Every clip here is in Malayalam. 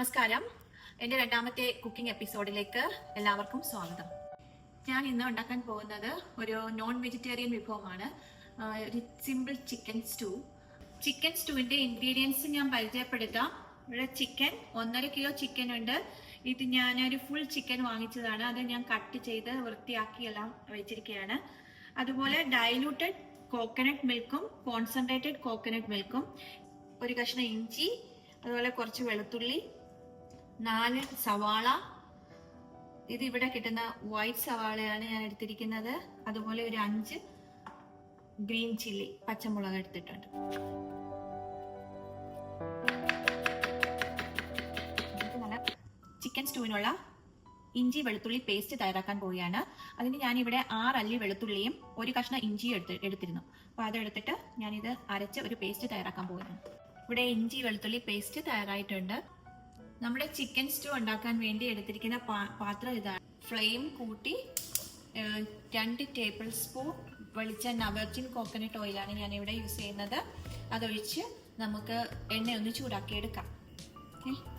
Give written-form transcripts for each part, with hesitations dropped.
നമസ്കാരം. എൻ്റെ രണ്ടാമത്തെ കുക്കിംഗ് എപ്പിസോഡിലേക്ക് എല്ലാവർക്കും സ്വാഗതം. ഞാൻ ഇന്ന് ഉണ്ടാക്കാൻ പോകുന്നത് ഒരു നോൺ വെജിറ്റേറിയൻ വിഭവമാണ്. ഒരു സിമ്പിൾ ചിക്കൻ സ്റ്റൂ. ചിക്കൻ സ്റ്റൂവിൻ്റെ ഇൻഗ്രീഡിയൻസ് ഞാൻ പരിചയപ്പെടുത്താം. ഇവിടെ ചിക്കൻ 1.5 കിലോ ചിക്കൻ ഉണ്ട്. ഇത് ഞാനൊരു ഫുൾ ചിക്കൻ വാങ്ങിച്ചതാണ്. അത് ഞാൻ കട്ട് ചെയ്ത് വൃത്തിയാക്കി എല്ലാം വെച്ചിരിക്കുകയാണ്. അതുപോലെ ഡൈലൂട്ടഡ് കോക്കനട്ട് മിൽക്കും കോൺസെൻട്രേറ്റഡ് കോക്കനട്ട് മിൽക്കും, ഒരു കഷ്ണം ഇഞ്ചി, അതുപോലെ കുറച്ച് വെളുത്തുള്ളി, 4 സവാള. ഇത് ഇവിടെ കിട്ടുന്ന വൈറ്റ് സവാളയാണ് ഞാൻ എടുത്തിരിക്കുന്നത്. അതുപോലെ ഒരു 5 ഗ്രീൻ ചില്ലി പച്ചമുളക് എടുത്തിട്ടുണ്ട്. ചിക്കൻ സ്റ്റൂവിനുള്ള ഇഞ്ചി വെളുത്തുള്ളി പേസ്റ്റ് തയ്യാറാക്കാൻ പോവുകയാണ്. അതിന് ഞാനിവിടെ 6 അല്ലി വെളുത്തുള്ളിയും ഒരു കഷ്ണം ഇഞ്ചിയും എടുത്തിരുന്നു. അപ്പോൾ അതെടുത്തിട്ട് ഞാനിത് അരച്ച് ഒരു പേസ്റ്റ് തയ്യാറാക്കാൻ പോവുകയാണ്. ഇവിടെ ഇഞ്ചി വെളുത്തുള്ളി പേസ്റ്റ് തയ്യാറായിട്ടുണ്ട്. നമ്മുടെ ചിക്കൻ സ്റ്റൂ ഉണ്ടാക്കാൻ വേണ്ടി എടുത്തിരിക്കുന്ന പാത്രം ഇതാണ്. ഫ്ലെയിം കൂട്ടി 2 ടേബിൾ സ്പൂൺ വെളിച്ചെണ്ണ, വെർജിൻ കോക്കനട്ട് ഓയിലാണ് ഞാൻ ഇവിടെ യൂസ് ചെയ്യുന്നത്. അതൊഴിച്ച് നമുക്ക് എണ്ണ ഒന്ന് ചൂടാക്കി എടുക്കാം.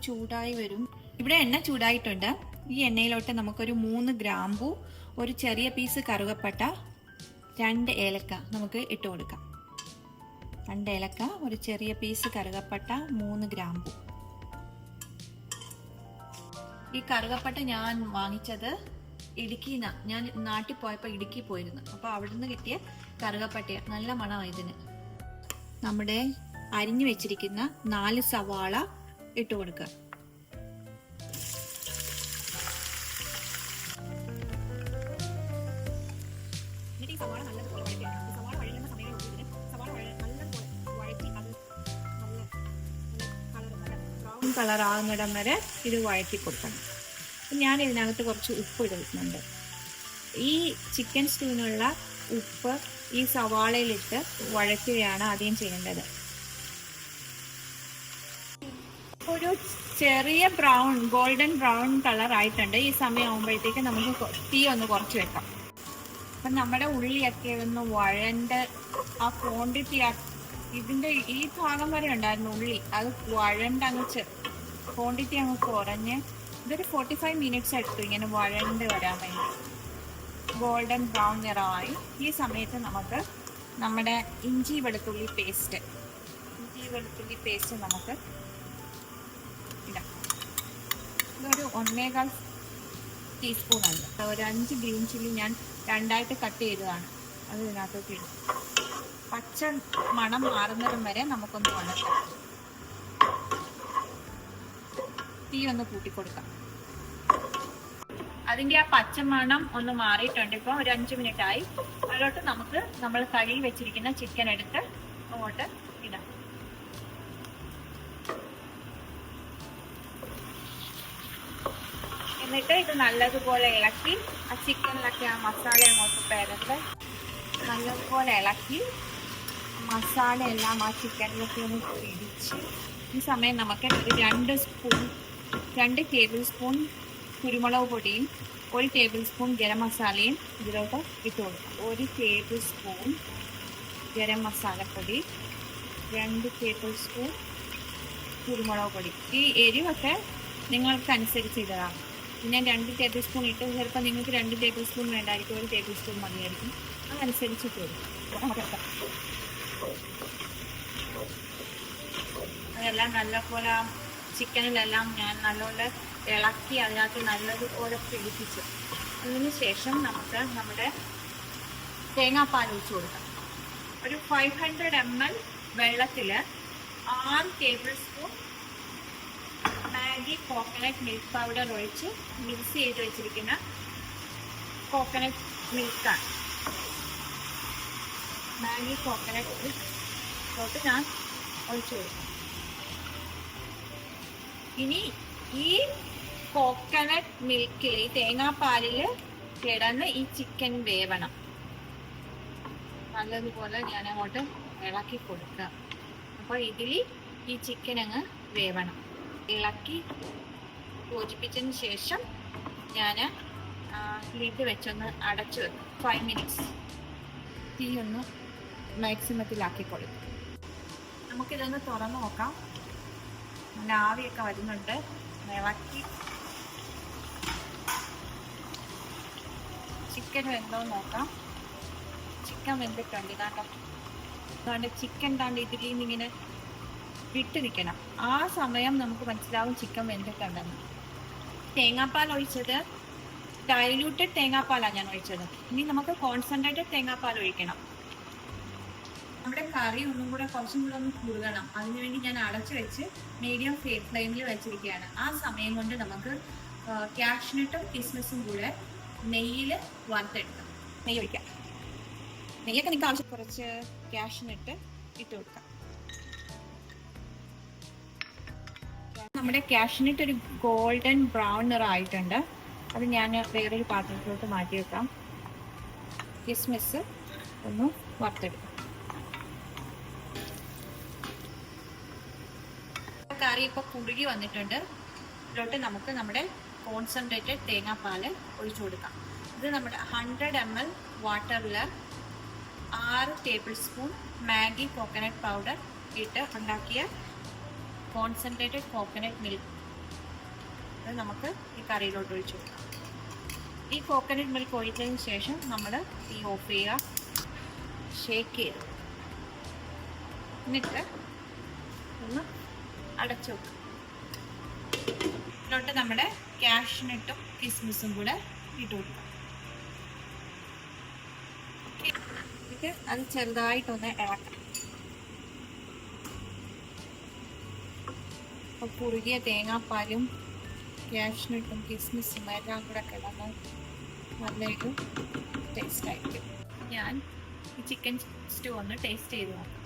ചൂടായി വരും. ഇവിടെ എണ്ണ ചൂടായിട്ടുണ്ട്. ഈ എണ്ണയിലോട്ട് നമുക്കൊരു 3 ഗ്രാമ്പൂ, ഒരു ചെറിയ പീസ് കറുകപ്പട്ട, 2 ഏലക്ക നമുക്ക് ഇട്ട് കൊടുക്കാം. 2 ഏലക്ക, ഒരു ചെറിയ പീസ് കറുകപ്പട്ട, 3 ഗ്രാമ്പൂ. ഈ കറുകപ്പട്ട ഞാൻ വാങ്ങിച്ചത് ഇടുക്കിന്ന്. ഞാൻ നാട്ടിൽ പോയപ്പോൾ ഇടുക്കി പോയിരുന്നു. അപ്പോൾ അവിടുന്ന് കിട്ടിയ കറുകപ്പട്ട. നല്ല മണമാണ് ഇതിന്. നമ്മുടെ അരിഞ്ഞു വെച്ചിരിക്കുന്ന 4 സവാള ഇട്ട് കൊടുക്കുക. സവാള നല്ലതുപോലെ വഴറ്റിയെടുക്കണം. സവാള വഴയുന്ന സമയത്ത് സവാള നല്ലതുപോലെ വഴറ്റി അത് നല്ല ബ്രൗൺ കളർ ആകുന്നിടം വരെ ഇത് വഴറ്റി കൊടുക്കണം. ഞാൻ ഇതിനകത്ത് കുറച്ച് ഉപ്പ് ഇടുന്നുണ്ട്. ഈ ചിക്കൻ സ്റ്റൂവിനുള്ള ഉപ്പ് ഈ സവാളയിലിട്ട് വഴറ്റുകയാണ് ആദ്യം ചെയ്യേണ്ടത്. ഒരു ചെറിയ ബ്രൗൺ, ഗോൾഡൻ ബ്രൗൺ കളർ ആയിട്ടുണ്ട്. ഈ സമയം ആകുമ്പോഴത്തേക്ക് നമുക്ക് തീ ഒന്ന് കുറച്ച് വെക്കാം. അപ്പം നമ്മുടെ ഉള്ളിയൊക്കെ ഒന്ന് വഴണ്ട് ആ ക്വാണ്ടിറ്റി, ഇതിൻ്റെ ഈ ഭാഗം വരെ ഉണ്ടായിരുന്നു ഉള്ളി, അത് വഴണ്ട് അങ്ങ് ക്വാണ്ടിറ്റി അങ്ങ് കുറഞ്ഞ് ഇതൊരു 45 മിനിറ്റ്സ് എടുത്തു ഇങ്ങനെ വഴണ്ട് വരാൻ വേണ്ടി. ഗോൾഡൻ ബ്രൗൺ നിറമായി. ഈ സമയത്ത് നമുക്ക് നമ്മുടെ ഇഞ്ചി വെളുത്തുള്ളി പേസ്റ്റ് നമുക്ക് ഇടാം. ഇതൊരു 1.25 ടീസ്പൂണുണ്ട്. ഒരു 5 ഗ്രീൻ ചില്ലി ഞാൻ 2ആയിട്ട് കട്ട് ചെയ്തതാണ്. അത് ഇതിനകത്തോട്ട് ഇടും. പച്ച മണം മാറുന്നതും വരെ നമുക്കൊന്ന് വഴറ്റാം. തീ ഒന്ന് കൂട്ടിക്കൊടുക്കാം. അതിൻ്റെ ആ പച്ചമണം ഒന്ന് മാറിയിട്ടുണ്ട്. ഇപ്പോൾ ഒരു 5 മിനിറ്റ് ആയി. അതിലോട്ട് നമുക്ക് നമ്മൾ കഴുകി വെച്ചിരിക്കുന്ന ചിക്കൻ എടുത്ത് അങ്ങോട്ട് ഇടാം. എന്നിട്ട് ഇത് നല്ലതുപോലെ ഇളക്കി, ആ ചിക്കനിലൊക്കെ ആ മസാല അങ്ങോട്ട് പരത്ത് നല്ലതുപോലെ ഇളക്കി മസാല എല്ലാം ആ ചിക്കനിലൊക്കെ ഒന്ന് പിടിച്ച്, ഈ സമയം നമുക്ക് ഒരു 2 ടേബിൾ സ്പൂൺ കുരുമുളക് പൊടിയും 1 ടേബിൾ സ്പൂൺ ഗരം മസാലയും ഇതിലോട്ട് ഇട്ട് കൊടുക്കാം. 1 ടേബിൾ സ്പൂൺ ഗരം മസാലപ്പൊടി, 2 ടേബിൾ സ്പൂൺ കുരുമുളക് പൊടി. ഈ എരിവൊക്കെ നിങ്ങൾക്കനുസരിച്ച് ഇടാം. പിന്നെ 2 ടേബിൾ സ്പൂൺ ഇട്ട് ചിലപ്പോൾ നിങ്ങൾക്ക് 2 ടേബിൾ സ്പൂൺ വേണ്ടായിരിക്കും, 1 ടേബിൾ സ്പൂൺ മതിയായിരിക്കും. അതനുസരിച്ച് കൊടുക്കും. അതെല്ലാം നല്ലപോലെ ചിക്കനിലെല്ലാം ഞാൻ നല്ലപോലെ ഇളക്കി അതിനകത്ത് നല്ലതുപോലെ പിടിപ്പിച്ചു. അതിന് ശേഷം നമുക്ക് നമ്മുടെ തേങ്ങാപ്പാൽ ഒഴിച്ചു കൊടുക്കാം. ഒരു 500 ml വെള്ളത്തിൽ 6 table spoon Maggi coconut milk powder ഒഴിച്ച് മിക്സ് ചെയ്ത് വെച്ചിരിക്കുന്ന കോക്കനട്ട് മിൽക്കാണ്. മാഗി കോക്കനട്ട് മിൽക്ക് ഞാൻ ഒഴിച്ചു കൊടുക്കാം. ഇനി ഈ കോക്കനട്ട് മിൽക്കിൽ, ഈ തേങ്ങാപ്പാലിൽ കിടന്ന് ഈ ചിക്കൻ വേവണം. നല്ലതുപോലെ ഞാൻ അങ്ങോട്ട് ഇളക്കി കൊടുക്കുക. അപ്പോൾ ഇതിൽ ഈ ചിക്കൻ അങ്ങ് വേവണം. ഇളക്കി യോജിപ്പിച്ചതിന് ശേഷം ഞാൻ ലിഡ് വെച്ചൊന്ന് അടച്ചു വെക്കും. 5 മിനിറ്റ്സ് തീ ഒന്ന് മാക്സിമത്തിലാക്കി കൊടുക്കും. നമുക്കിതൊന്ന് തുറന്ന് നോക്കാം. നല്ല ആവിയൊക്കെ വരുന്നുണ്ട്. ഇളക്കി ചിക്കൻ വെന്തോ നോക്കാം. ചിക്കൻ വെന്തിട്ടുണ്ട്. ഇതാണ്ട് ചിക്കൻ താണ്ട് ഇതിൽ നിന്ന് ഇങ്ങനെ വിട്ട് നിൽക്കണം. ആ സമയം നമുക്ക് മനസ്സിലാവും ചിക്കൻ വെന്തിട്ടുണ്ടെന്ന്. തേങ്ങാപ്പാൽ ഒഴിച്ചത് ഡൈല്യൂട്ടഡ് തേങ്ങാപ്പാലാണ് ഞാൻ ഒഴിച്ചത്. ഇനി നമുക്ക് കോൺസെൻട്രേറ്റഡ് തേങ്ങാപ്പാൽ ഒഴിക്കണം. നമ്മുടെ കറി ഒന്നും കൂടെ കുറച്ചും കൂടെ ഒന്ന് കുറുകണം. അതിനുവേണ്ടി ഞാൻ അടച്ചു വെച്ച് മീഡിയം ഫ്ലെയിമിൽ വെച്ചിരിക്കുകയാണ്. ആ സമയം കൊണ്ട് നമുക്ക് കാഷ്നട്ടും കിസ്മിസും കൂടെ നെയ്യിൽ വറുത്തെടുക്കാം. നെയ്യ് ഒഴിക്കാം. നെയ്യൊക്കെ നിങ്ങൾക്ക് ആവശ്യം. കുറച്ച് കാഷ്നട്ട് ഇട്ട് കൊടുക്കാം. നമ്മുടെ കാഷ്നട്ട് ഒരു ഗോൾഡൻ ബ്രൗൺ നിറമായിട്ടുണ്ട്. അത് ഞാൻ വേറൊരു പാത്രത്തിലോട്ട് മാറ്റി വെക്കാം. കിസ്മിസ് ഒന്ന് വറുത്തെടുക്കാം. കറി ഇപ്പോൾ കുറുകി വന്നിട്ടുണ്ട്. ഇതിലോട്ട് നമുക്ക് നമ്മുടെ കോൺസെൻട്രേറ്റഡ് തേങ്ങാപ്പാൽ ഒഴിച്ചു കൊടുക്കാം. ഇത് നമ്മുടെ 100 ml വാട്ടറിൽ 6 table spoon Maggi coconut powder ഇട്ട് ഉണ്ടാക്കിയ കോൺസെൻട്രേറ്റഡ് കോക്കനട്ട് മിൽക്ക് അത് നമുക്ക് ഈ കറിയിലോട്ട് ഒഴിച്ചു കൊടുക്കാം. ഈ കോക്കനട്ട് മിൽക്ക് ഒഴിച്ചതിന് ശേഷം നമ്മൾ ഈ ഓഫ് ചെയ്യുക, ഷേക്ക് ചെയ്ത് എന്നിട്ട് ഒന്ന് അടച്ചു വെക്കും. ഇതിലോട്ട് നമ്മുടെ കാഷ്നട്ടും കിസ്മിസും കൂടെ ഇട്ട് കൊടുക്കാം. അത് ചെറുതായിട്ടൊന്ന് ഇളക്കാം. അപ്പോൾ കുറുകിയ തേങ്ങാപ്പാലും കാഷ്നട്ടും കിസ്മിസും എല്ലാം കൂടെ കിടന്ന് നല്ലൊരു ടേസ്റ്റ് ആയിരിക്കും. ഞാൻ ഈ ചിക്കൻ സ്റ്റൂ ഒന്ന് ടേസ്റ്റ് ചെയ്ത് നോക്കാം.